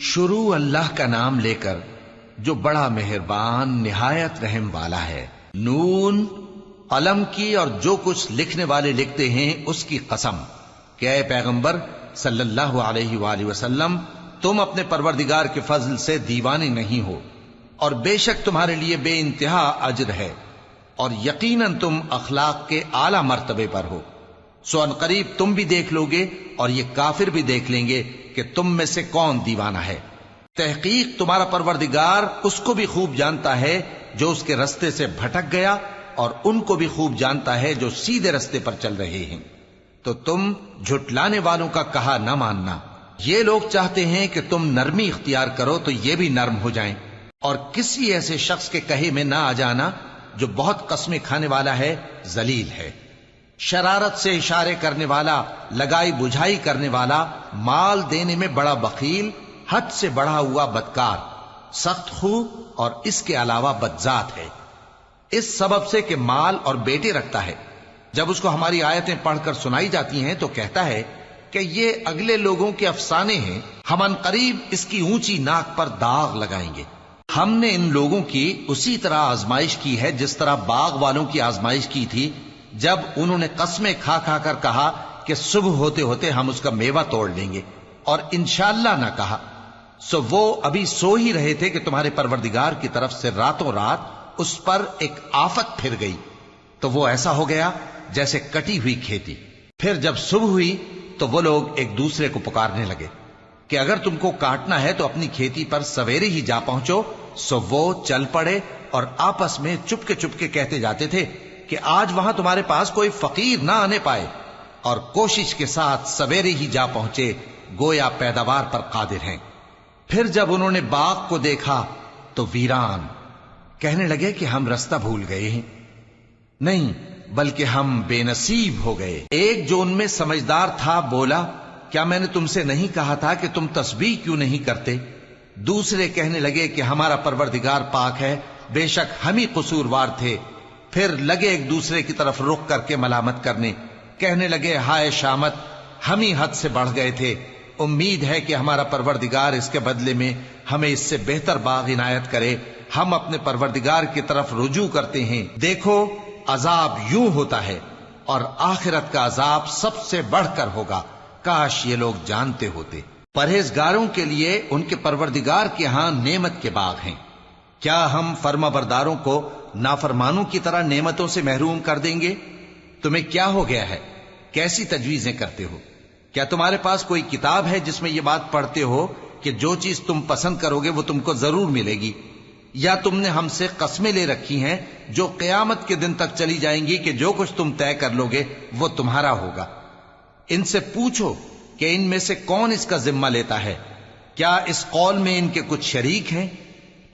شروع اللہ کا نام لے کر جو بڑا مہربان نہایت رحم والا ہے۔ نون، قلم کی اور جو کچھ لکھنے والے لکھتے ہیں اس کی قسم کہ اے پیغمبر صلی اللہ علیہ وآلہ وسلم، تم اپنے پروردگار کے فضل سے دیوانے نہیں ہو، اور بے شک تمہارے لیے بے انتہا اجر ہے، اور یقیناً تم اخلاق کے اعلی مرتبے پر ہو۔ سو ان قریب تم بھی دیکھ لو گے اور یہ کافر بھی دیکھ لیں گے کہ تم میں سے کون دیوانہ ہے۔ تحقیق تمہارا پروردگار اس کو بھی خوب جانتا ہے جو اس کے رستے سے بھٹک گیا، اور ان کو بھی خوب جانتا ہے جو سیدھے رستے پر چل رہے ہیں۔ تو تم جھٹلانے والوں کا کہا نہ ماننا۔ یہ لوگ چاہتے ہیں کہ تم نرمی اختیار کرو تو یہ بھی نرم ہو جائیں، اور کسی ایسے شخص کے کہے میں نہ آ جانا جو بہت قسمیں کھانے والا ہے، ذلیل ہے، شرارت سے اشارے کرنے والا، لگائی بجھائی کرنے والا، مال دینے میں بڑا بخیل، حد سے بڑھا ہوا بدکار، سخت خو اور اس کے علاوہ بدذات ہے، اس سبب سے کہ مال اور بیٹے رکھتا ہے۔ جب اس کو ہماری آیتیں پڑھ کر سنائی جاتی ہیں تو کہتا ہے کہ یہ اگلے لوگوں کے افسانے ہیں، ہم ان قریب اس کی اونچی ناک پر داغ لگائیں گے۔ ہم نے ان لوگوں کی اسی طرح آزمائش کی ہے جس طرح باغ والوں کی آزمائش کی تھی، جب انہوں نے قسمیں کھا کھا کر کہا کہ صبح ہوتے ہوتے ہم اس کا میوہ توڑ لیں گے، اور انشاءاللہ نہ کہا۔ سو وہ ابھی سو ہی رہے تھے کہ تمہارے پروردگار کی طرف سے راتوں رات اس پر ایک آفت پھر گئی، تو وہ ایسا ہو گیا جیسے کٹی ہوئی کھیتی۔ پھر جب صبح ہوئی تو وہ لوگ ایک دوسرے کو پکارنے لگے کہ اگر تم کو کاٹنا ہے تو اپنی کھیتی پر سویرے ہی جا پہنچو۔ سو وہ چل پڑے اور آپس میں چپ کے کہتے جاتے تھے کہ آج وہاں تمہارے پاس کوئی فقیر نہ آنے پائے، اور کوشش کے ساتھ سویرے ہی جا پہنچے، گویا پیداوار پر قادر ہیں۔ پھر جب انہوں نے باغ کو دیکھا تو ویران، کہنے لگے کہ ہم رستہ بھول گئے ہیں، نہیں بلکہ ہم بے نصیب ہو گئے۔ ایک جو ان میں سمجھدار تھا بولا، کیا میں نے تم سے نہیں کہا تھا کہ تم تسبیح کیوں نہیں کرتے؟ دوسرے کہنے لگے کہ ہمارا پروردگار پاک ہے، بے شک ہم ہی قصوروار تھے۔ پھر لگے ایک دوسرے کی طرف رخ کر کے ملامت کرنے، کہنے لگے ہائے شامت، ہم ہی حد سے بڑھ گئے تھے، امید ہے کہ ہمارا پروردگار اس کے بدلے میں ہمیں اس سے بہتر باغ عنایت کرے، ہم اپنے پروردگار کی طرف رجوع کرتے ہیں۔ دیکھو عذاب یوں ہوتا ہے، اور آخرت کا عذاب سب سے بڑھ کر ہوگا، کاش یہ لوگ جانتے ہوتے۔ پرہیزگاروں کے لیے ان کے پروردگار کے ہاں نعمت کے باغ ہیں۔ کیا ہم فرما برداروں کو نافرمانوں کی طرح نعمتوں سے محروم کر دیں گے؟ تمہیں کیا ہو گیا ہے؟ کیسی تجویزیں کرتے ہو؟ کیا تمہارے پاس کوئی کتاب ہے جس میں یہ بات پڑھتے ہو کہ جو چیز تم پسند کرو گے وہ تم کو ضرور ملے گی؟ یا تم نے ہم سے قسمیں لے رکھی ہیں جو قیامت کے دن تک چلی جائیں گی کہ جو کچھ تم طے کر لو گے وہ تمہارا ہوگا؟ ان سے پوچھو کہ ان میں سے کون اس کا ذمہ لیتا ہے؟ کیا اس قول میں ان کے کچھ شریک ہیں؟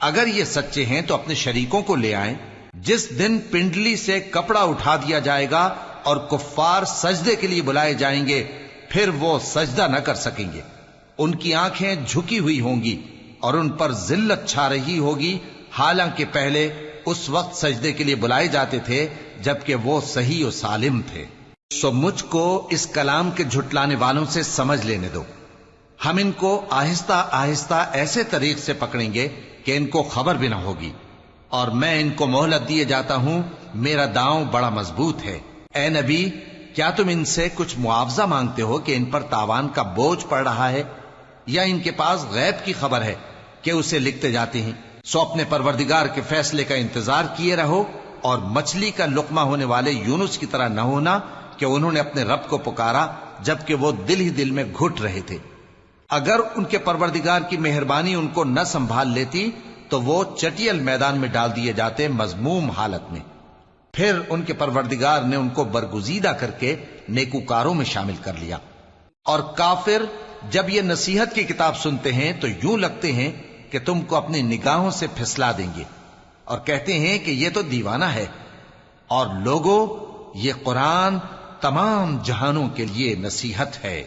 اگر یہ سچے ہیں تو اپنے شریکوں کو لے آئیں۔ جس دن پنڈلی سے کپڑا اٹھا دیا جائے گا اور کفار سجدے کے لیے بلائے جائیں گے، پھر وہ سجدہ نہ کر سکیں گے، ان کی آنکھیں جھکی ہوئی ہوں گی اور ان پر ذلت چھا رہی ہوگی، حالانکہ پہلے اس وقت سجدے کے لیے بلائے جاتے تھے جبکہ وہ صحیح و سالم تھے۔ سو مجھ کو اس کلام کے جھٹلانے والوں سے سمجھ لینے دو، ہم ان کو آہستہ آہستہ ایسے طریق سے پکڑیں گے کہ ان کو خبر بھی نہ ہوگی، اور میں ان کو مہلت دیے جاتا ہوں، میرا داؤں بڑا مضبوط ہے۔ اے نبی، کیا تم ان سے کچھ معاوضہ مانگتے ہو کہ ان پر تاوان کا بوجھ پڑ رہا ہے، یا ان کے پاس غیب کی خبر ہے کہ اسے لکھتے جاتے ہیں؟ سو اپنے پروردگار کے فیصلے کا انتظار کیے رہو، اور مچھلی کا لقمہ ہونے والے یونس کی طرح نہ ہونا کہ انہوں نے اپنے رب کو پکارا جبکہ وہ دل ہی دل میں گھٹ رہے تھے۔ اگر ان کے پروردگار کی مہربانی ان کو نہ سنبھال لیتی تو وہ چٹیل میدان میں ڈال دیے جاتے مذموم حالت میں۔ پھر ان کے پروردگار نے ان کو برگزیدہ کر کے نیکوکاروں میں شامل کر لیا۔ اور کافر جب یہ نصیحت کی کتاب سنتے ہیں تو یوں لگتے ہیں کہ تم کو اپنی نگاہوں سے پھسلا دیں گے، اور کہتے ہیں کہ یہ تو دیوانہ ہے۔ اور لوگوں، یہ قرآن تمام جہانوں کے لیے نصیحت ہے۔